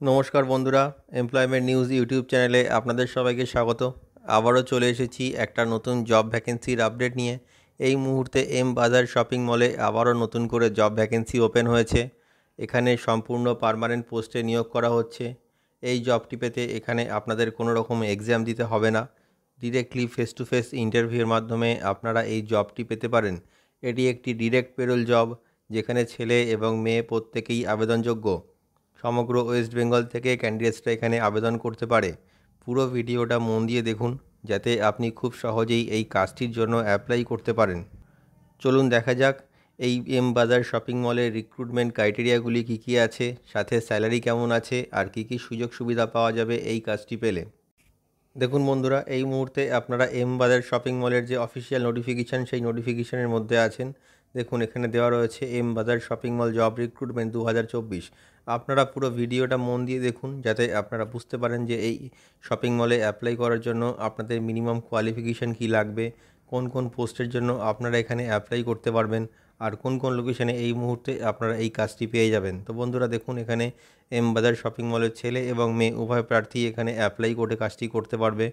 নমস্কার বন্ধুরা, employment news YouTube চ্যানেলে আপনাদের সবাইকে স্বাগত। আবারও চলে এসেছি একটা নতুন জব ভ্যাকেন্সির আপডেট নিয়ে। এই মুহূর্তে এম বাজার শপিং মলে আবারও নতুন করে জব ভ্যাকেন্সি ওপেন হয়েছে। এখানে সম্পূর্ণ পার্মানেন্ট পোস্টে নিয়োগ করা হচ্ছে। এই জবটি পেতে এখানে আপনাদের কোনো রকম এক্সাম দিতে হবে না, ডিরেক্টলি ফেস টু ফেস ইন্টারভিউর মাধ্যমে আপনারা এই জবটি পেতে পারেন। এটি একটি ডিরেক্ট পেরোল জব, যেখানে ছেলে এবং মেয়ে প্রত্যেকেই আবেদনযোগ্য। সমগ্র ওয়েস্ট বেঙ্গল থেকে ক্যান্ডিডেটসরা এখানে আবেদন করতে পারে। পুরো ভিডিওটা মন দিয়ে দেখুন, যাতে আপনি খুব সহজেই এই কাজটির জন্য অ্যাপ্লাই করতে পারেন। চলুন দেখা যাক এই এম বাজার শপিং মলের রিক্রুটমেন্ট ক্রাইটেরিয়াগুলি কী কী আছে, সাথে স্যালারি কেমন আছে, আর কী কী সুযোগ সুবিধা পাওয়া যাবে এই কাজটি পেলে। দেখুন বন্ধুরা, এই মুহূর্তে আপনারা এম বাজার শপিং মলের যে অফিসিয়াল নোটিফিকেশান, সেই নোটিফিকেশানের মধ্যে আছেন। দেখুন এখানে দেওয়া রয়েছে এম বাজার শপিং মল জব রিক্রুটমেন্ট 2024। আপনারা পুরো ভিডিওটা মন দিয়ে দেখুন, যাতে আপনারা বুঝতে পারেন যে এই শপিং মলে অ্যাপ্লাই করার জন্য আপনাদের মিনিমাম কোয়ালিফিকেশান কী লাগবে, কোন কোন পোস্টের জন্য আপনারা এখানে অ্যাপ্লাই করতে পারবেন, আর কোন কোন লোকেশানে এই মুহূর্তে আপনারা এই কাজটি পেয়ে যাবেন। তো বন্ধুরা দেখুন, এখানে এম বাজার শপিং মলের ছেলে এবং মেয়ে উভয় প্রার্থী এখানে অ্যাপ্লাই করে কাজটি করতে পারবে।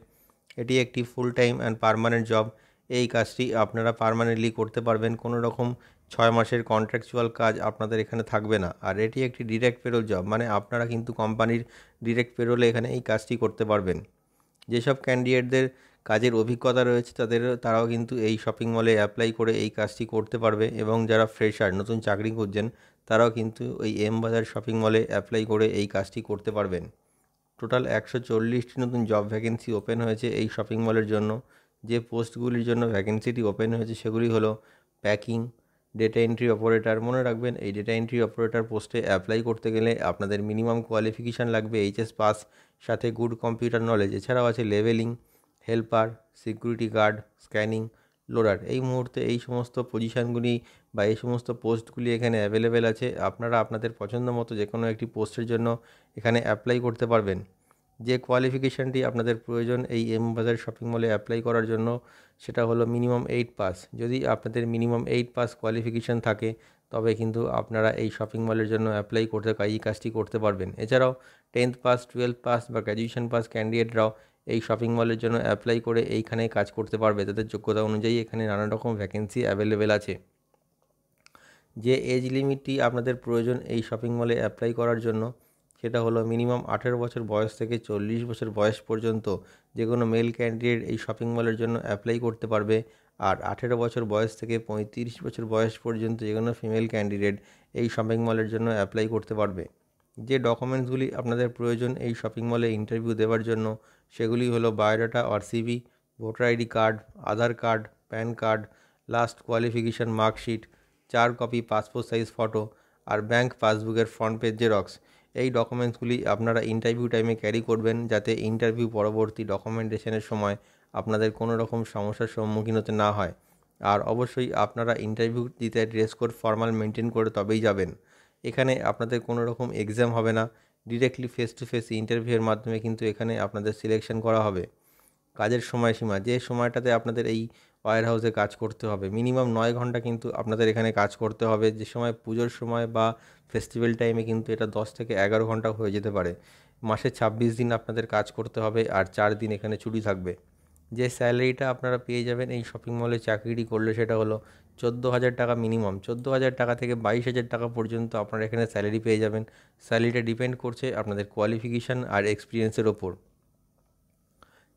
এটি একটি full time and permanent job. এই কাজটি আপনারা পার্মানেন্টলি করতে পারবেন, কোনো রকম 6 মাসের কন্ট্রাকচুয়াল কাজ আপনাদের এখানে থাকবে না। আর এটি একটি ডিরেক্ট পেরোল জব, মানে আপনারা কিন্তু কোম্পানির ডিরেক্ট পেরোলে এখানে এই কাজটি করতে পারবেন। যেসব ক্যান্ডিডেটদের কাজের অভিজ্ঞতা রয়েছে তারাও কিন্তু এই শপিং মলে অ্যাপ্লাই করে এই কাজটি করতে পারবে, এবং যারা ফ্রেশার, নতুন চাকরি খুঁজছেন, তারাও কিন্তু ওই এম বাজার শপিং মলে অ্যাপ্লাই করে এই কাজটি করতে পারবেন। টোটাল 140টি নতুন জব ভ্যাকেন্সি ওপেন হয়েছে এই শপিং মলের জন্য। যে পোস্টগুলির জন্য ভ্যাকেন্সিটি ওপেন হয়েছে সেগুলি হলো প্যাকিং, ডেটা এন্ট্রি অপারেটর। মনে রাখবেন, এই ডেটা এন্ট্রি অপারেটর পোস্টে অ্যাপ্লাই করতে গেলে আপনাদের মিনিমাম কোয়ালিফিকেশান লাগবে এইচএস পাস, সাথে গুড কম্পিউটার নলেজ। এছাড়াও আছে levelling, helper, security guard, scanning, loader. এই মুহূর্তে এই সমস্ত পজিশানগুলি বা এই সমস্ত পোস্টগুলি এখানে অ্যাভেলেবেল আছে। আপনারা আপনাদের পছন্দ মতো যে কোনো একটি পোস্টের জন্য এখানে অ্যাপ্লাই করতে পারবেন। যে কোয়ালিফিকেশানটি আপনাদের প্রয়োজন এই এম বাজার শপিং মলে অ্যাপ্লাই করার জন্য, সেটা হলো মিনিমাম 8 পাস। যদি আপনাদের মিনিমাম 8 পাস কোয়ালিফিকেশান থাকে, তবে কিন্তু আপনারা এই শপিং মলের জন্য অ্যাপ্লাই করতে এই কাজটি করতে পারবেন। এছাড়াও 10th পাস, 12th পাস বা গ্র্যাজুয়েশন পাস ক্যান্ডিডেটরাও এই শপিং মলের জন্য অ্যাপ্লাই করে এইখানে কাজ করতে পারবে। তাদের যোগ্যতা অনুযায়ী এখানে নানা রকম ভ্যাকেন্সি অ্যাভেলেবেল আছে। যে এজ লিমিটটি আপনাদের প্রয়োজন এই শপিং মলে অ্যাপ্লাই করার জন্য, সেটা হলো মিনিমাম 18 বছর বয়স থেকে 40 বছর বয়স পর্যন্ত যে কোনো মেল ক্যান্ডিডেট এই শপিং মলের জন্য অ্যাপ্লাই করতে পারবে। আর 18 বছর বয়স থেকে 35 বছর বয়স পর্যন্ত যে কোনো ফিমেল ক্যান্ডিডেট এই শপিং মলের জন্য অ্যাপ্লাই করতে পারবে। যে ডকুমেন্টসগুলি আপনাদের প্রয়োজন এই শপিং মলে ইন্টারভিউ দেওয়ার জন্য, সেগুলি হলো বায়োডাটা আর CV, voter ID card, Aadhaar card, PAN card, last qualification marksheet, 4 copy passport size photo, আর ব্যাঙ্ক পাসবুকের ফ্রন্ট পেজ জেরক্স। এই ডকুমেন্টসগুলি আপনারা ইন্টারভিউ টাইমে ক্যারি করবেন, যাতে ইন্টারভিউ পরবর্তী ডকুমেন্টেশনের সময় আপনাদের কোনো রকম সমস্যার সম্মুখীন হতে না হয়। আর অবশ্যই আপনারা ইন্টারভিউ দিতে ড্রেস কোড ফর্মাল মেনটেন করে তবেই যাবেন। এখানে আপনাদের কোনো রকম এক্সাম হবে না, ডিরেক্টলি ফেস টু ফেস ইন্টারভিউয়ের মাধ্যমে কিন্তু এখানে আপনাদের সিলেকশন করা হবে। কাজের সময়সীমা, যে সময়টাতে আপনাদের এই ওয়্যার হাউসে কাজ করতে হবে, মিনিমাম 9 ঘন্টা কিন্তু আপনাদের এখানে কাজ করতে হবে। যে সময় পুজোর সময় বা ফেস্টিভ্যাল টাইমে কিন্তু এটা 10 থেকে 11 ঘন্টা হয়ে যেতে পারে। মাসে 26 দিন আপনাদের কাজ করতে হবে, আর 4 দিন এখানে ছুটি থাকবে। যে স্যালারিটা আপনারা পেয়ে যাবেন এই শপিং মলে চাকরিটি করলে, সেটা হলো 14,000 টাকা মিনিমাম। 14,000 টাকা থেকে 22,000 টাকা পর্যন্ত আপনারা এখানে স্যালারি পেয়ে যাবেন। স্যালারিটা ডিপেন্ড করছে আপনাদের কোয়ালিফিকেশান আর এক্সপিরিয়েন্সের ওপর।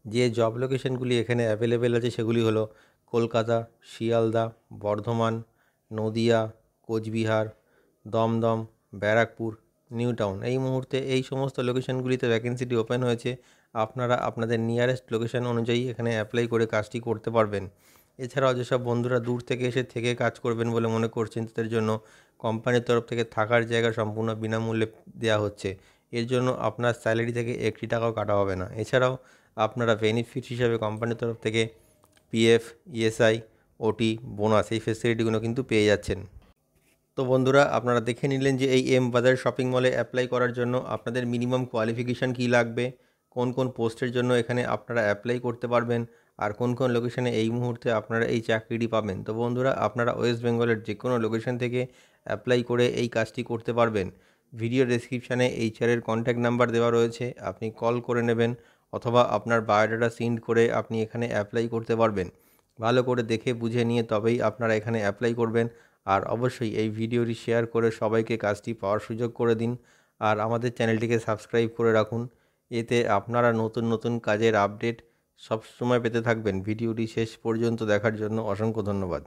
যে জব লোকেশনগুলি এখানে অ্যাভেলেবেল আছে সেগুলি হলো কলকাতা, শিয়ালদা, বর্ধমান, নদিয়া, কোচবিহার, দমদম, ব্যারাকপুর, নিউ টাউন। এই মুহূর্তে এই সমস্ত লোকেশনগুলিতে ভ্যাকেন্সিটি ওপেন হয়েছে। আপনারা আপনাদের নিয়ারেস্ট লোকেশন অনুযায়ী এখানে অ্যাপ্লাই করে কাজটি করতে পারবেন। এছাড়াও যেসব বন্ধুরা দূর থেকে এসে থেকে কাজ করবেন বলে মনে করছেন, তাদের জন্য কোম্পানির তরফ থেকে থাকার জায়গা সম্পূর্ণ বিনামূল্যে দেওয়া হচ্ছে। এর জন্য আপনার স্যালারি থেকে 1 টাকাও কাটা হবে না। এছাড়াও আপনারা বেনিফিট হিসাবে কোম্পানির তরফ থেকে পিএফ, ইএসআই, ওটি, বোনাস, এই ফেসিলিটিগুলো কিন্তু পেয়ে যাচ্ছেন। তো বন্ধুরা, আপনারা দেখে নিলেন যে এই এম বাজার শপিং মলে অ্যাপ্লাই করার জন্য আপনাদের মিনিমাম কোয়ালিফিকেশান কী লাগবে, কোন কোন পোস্টের জন্য এখানে আপনারা অ্যাপ্লাই করতে পারবেন, আর কোন কোন লোকেশানে এই মুহূর্তে আপনারা এই চাকরিটি পাবেন। তো বন্ধুরা, আপনারা ওয়েস্ট বেঙ্গলের যে কোনো লোকেশান থেকে অ্যাপ্লাই করে এই কাজটি করতে পারবেন। ভিডিও ডেসক্রিপশানে এইচআরের কন্ট্যাক্ট নাম্বার দেওয়া রয়েছে, আপনি কল করে নেবেন অথবা আপনার বায়োডাটা সেন্ড করে আপনি এখানে অ্যাপ্লাই করতে পারবেন। ভালো করে দেখে বুঝে নিয়ে তবেই আপনারা এখানে অ্যাপ্লাই করবেন। আর অবশ্যই এই ভিডিওটি শেয়ার করে সবাইকে কাজটি পাওয়ার সুযোগ করে দিন। আর আমাদের চ্যানেলটিকে সাবস্ক্রাইব করে রাখুন, এতে আপনারা নতুন নতুন কাজের আপডেট সবসময় পেতে থাকবেন। ভিডিওটি শেষ পর্যন্ত দেখার জন্য অসংখ্য ধন্যবাদ।